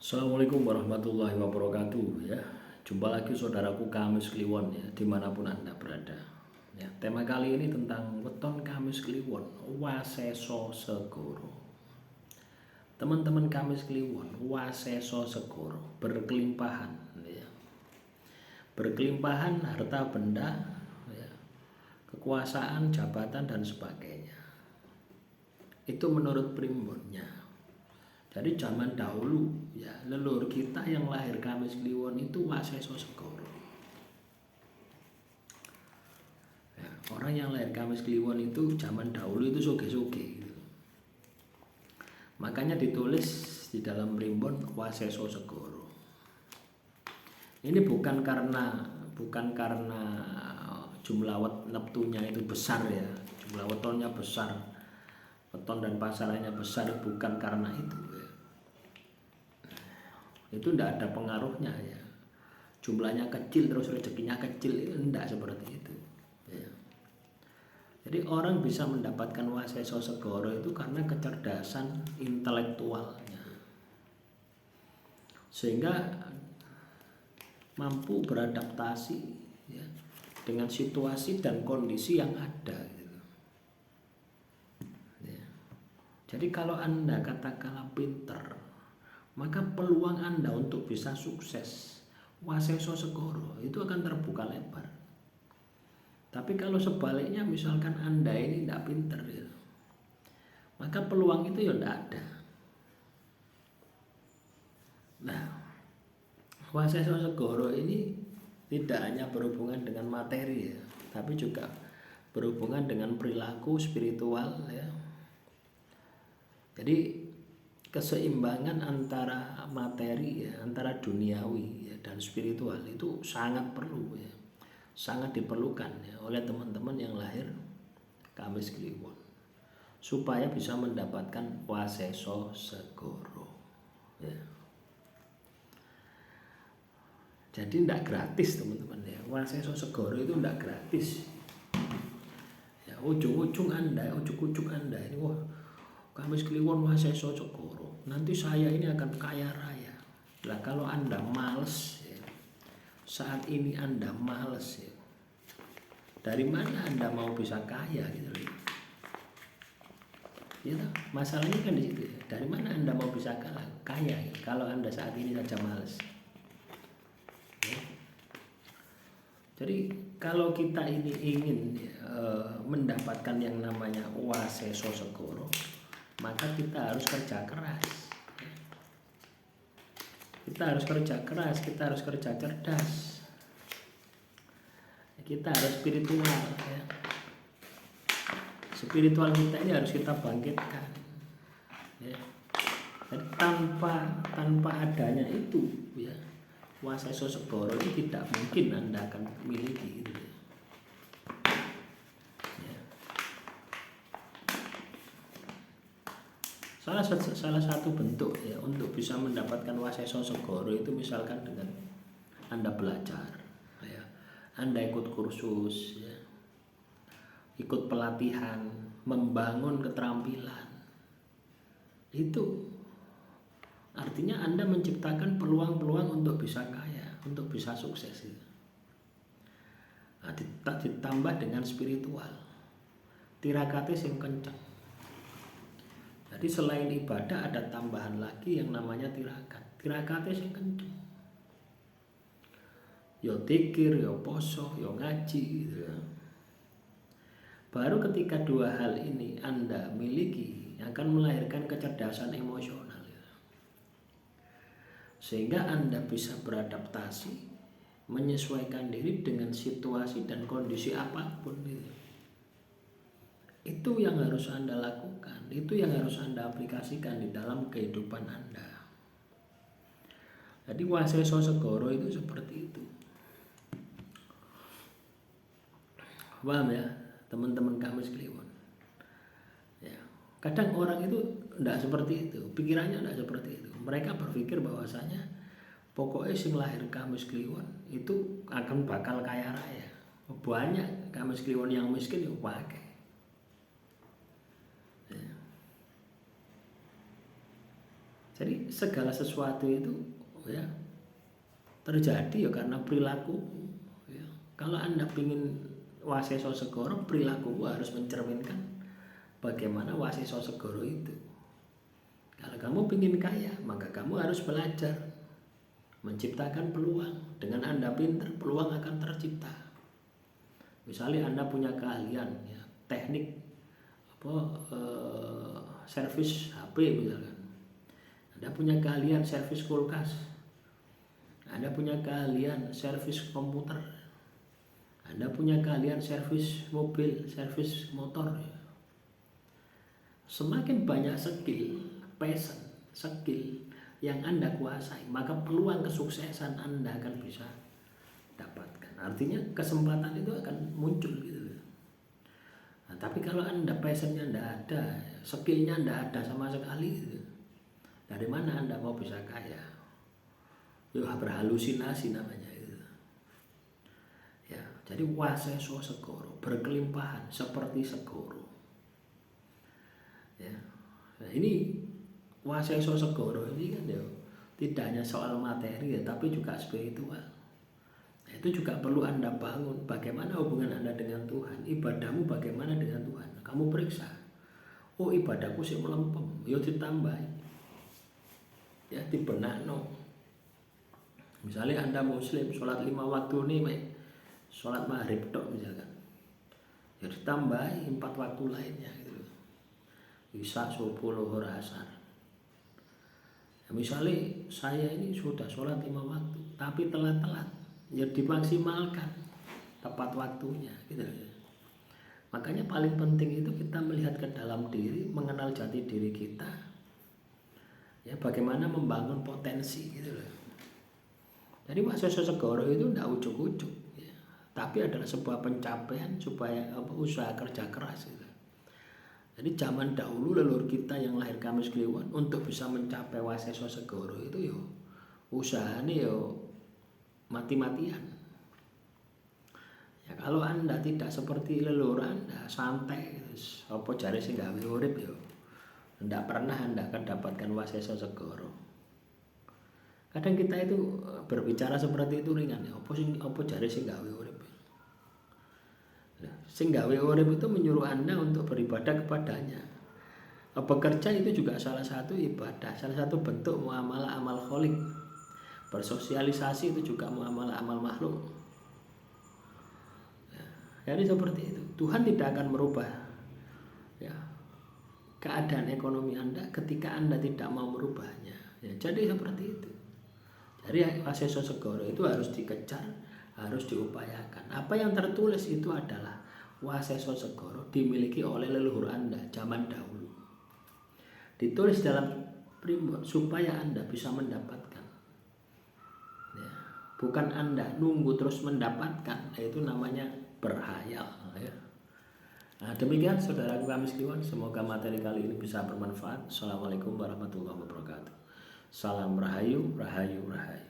Assalamualaikum warahmatullahi wabarakatuh ya. Jumpa lagi saudaraku Kamis Kliwon ya, dimanapun Anda berada ya. Tema kali ini tentang weton Kamis Kliwon waseso segoro. Teman-teman Kamis Kliwon, waseso segoro, berkelimpahan ya. Berkelimpahan harta benda ya, kekuasaan, jabatan dan sebagainya. Itu menurut primbonnya. Jadi zaman dahulu ya, leluhur kita yang lahir Kamis Kliwon itu waseso segoro. Ya, orang yang lahir Kamis Kliwon itu zaman dahulu itu soge-soge gitu. Makanya ditulis di dalam primbon waseso segoro. Ini bukan karena jumlah neptunya itu besar ya, jumlah wetonnya besar, weton dan pasarannya besar, bukan karena itu ya. Itu tidak ada pengaruhnya ya, jumlahnya kecil terus rezekinya kecil, itu tidak seperti itu ya. Jadi orang bisa mendapatkan waseso segoro itu karena kecerdasan intelektualnya, sehingga mampu beradaptasi ya, dengan situasi dan kondisi yang ada gitu. Ya. Jadi kalau Anda katakanlah pinter, maka peluang Anda untuk bisa sukses waseso segoro itu akan terbuka lebar. Tapi kalau sebaliknya, misalkan Anda ini tidak pinter gitu, maka peluang itu ya tidak ada. Nah, waseso segoro ini tidak hanya berhubungan dengan materi ya, tapi juga berhubungan dengan perilaku spiritual ya. Jadi keseimbangan antara materi ya, antara duniawi ya, dan spiritual itu sangat perlu ya, sangat diperlukan ya, oleh teman-teman yang lahir Kamis Kliwon supaya bisa mendapatkan waseso segoro ya. Jadi tidak gratis teman-teman ya, waseso segoro itu tidak gratis ya. Ujung-ujung Anda ini, wah, Kamis Kliwon waseso segoro, nanti saya ini akan kaya raya. Nah, kalau Anda males ya, saat ini Anda males ya, dari mana Anda mau bisa kaya gitu loh ya, masalahnya kan di situ ya. Dari mana Anda mau bisa kaya ya, kalau Anda saat ini saja males ya. Jadi kalau kita ini ingin mendapatkan yang namanya waseso segoro, maka kita harus kerja keras. Kita harus kerja keras, kita harus kerja cerdas, kita harus spiritual ya. Spiritual kita ini harus kita bangkitkan ya. Jadi tanpa adanya itu ya, waseso segoro ini tidak mungkin Anda akan miliki gitu ya. Salah satu bentuk ya untuk bisa mendapatkan waseso segoro itu misalkan dengan Anda belajar ya, Anda ikut kursus ya, ikut pelatihan, membangun keterampilan. Itu artinya Anda menciptakan peluang-peluang untuk bisa kaya, untuk bisa sukses gitu. Nah, ditambah dengan spiritual, tirakate sing kencang. Jadi selain ibadah ada tambahan lagi yang namanya tirakat. Tirakate sing kenceng. Yo tikir, yo poso, yo ngaji gitu ya. Baru ketika dua hal ini Anda miliki, akan melahirkan kecerdasan emosional ya. Sehingga Anda bisa beradaptasi, menyesuaikan diri dengan situasi dan kondisi apapun gitu. Itu yang harus Anda lakukan, itu yang harus Anda aplikasikan di dalam kehidupan Anda. Jadi waseso segoro itu seperti itu. Paham ya teman-teman Kamis Kliwon ya. Kadang orang itu tidak seperti itu, pikirannya tidak seperti itu. Mereka berpikir bahwasanya pokoknya sing lahir Kamis Kliwon itu akan bakal kaya raya. Banyak Kamis Kliwon yang miskin ya pakai. Jadi segala sesuatu itu ya terjadi ya karena perilaku. Ya. Kalau Anda ingin waseso segoro, perilaku harus mencerminkan bagaimana waseso segoro itu. Kalau kamu ingin kaya, maka kamu harus belajar menciptakan peluang. Dengan Anda pintar, peluang akan tercipta. Misalnya Anda punya keahlian ya, teknik servis HP misalkan. Anda punya keahlian servis kulkas. Anda punya keahlian servis komputer. Anda punya keahlian servis mobil, servis motor. Semakin banyak skill, passion, skill yang Anda kuasai, maka peluang kesuksesan Anda akan bisa dapatkan. Artinya kesempatan itu akan muncul gitu. Nah, tapi kalau Anda passionnya tidak ada, skillnya tidak ada sama sekali gitu, dari mana Anda mau bisa kaya? Ya berhalusinasi namanya itu. Ya, jadi waseso segoro, berkelimpahan seperti segoro. Ya. Nah, ini waseso segoro ini kan ya tidak hanya soal materi ya, tapi juga spiritual. Nah, itu juga perlu Anda bangun. Bagaimana hubungan Anda dengan Tuhan? Ibadahmu bagaimana dengan Tuhan? Kamu periksa. Oh, ibadahku sih melempem, ya ditambah. Ya dibenakno. Misalnya Anda Muslim, sholat 5 waktu nih, sholat maghrib tok misalkan, ya ditambahi 4 waktu lainnya gitu. Isya, subuh, zuhur, asar. Ya, misalnya saya ini sudah sholat 5 waktu, tapi telat-telat, ya dimaksimalkan tepat waktunya gitu. Makanya paling penting itu kita melihat ke dalam diri, mengenal jati diri kita. Ya bagaimana membangun potensi gitu loh. Jadi waseso segoro itu tidak ujuk-ujuk ya. Tapi adalah sebuah pencapaian supaya usaha kerja keras gitu. Jadi zaman dahulu leluhur kita yang lahir Kamis Kliwon untuk bisa mencapai waseso segoro itu yo usahanya yo mati-matian. Ya kalau Anda tidak seperti leluhur Anda santai, apa jare sing gawe urip yo, tidak pernah Anda akan dapatkan waseso segoro. Kadang kita itu berbicara seperti itu ringan ya, apa jare sing gawe urip. Nah, sing gawe urip itu menyuruh Anda untuk beribadah kepadanya. Bekerja itu juga salah satu ibadah, salah satu bentuk muamalah amal kholik. Bersosialisasi itu juga muamalah amal makhluk. Ya, jadi seperti itu. Tuhan tidak akan merubah ya, keadaan ekonomi Anda ketika Anda tidak mau merubahnya. Ya, jadi seperti itu. Jadi waseso segoro itu harus dikejar, harus diupayakan. Apa yang tertulis itu adalah waseso segoro dimiliki oleh leluhur Anda zaman dahulu. Ditulis dalam primbon supaya Anda bisa mendapatkan. Ya, bukan Anda nunggu terus mendapatkan, itu namanya berhayal. Ya. Nah, demikian saudaraku Kamis Kliwon, semoga materi kali ini bisa bermanfaat. Assalamualaikum warahmatullahi wabarakatuh. Salam rahayu, rahayu, rahayu.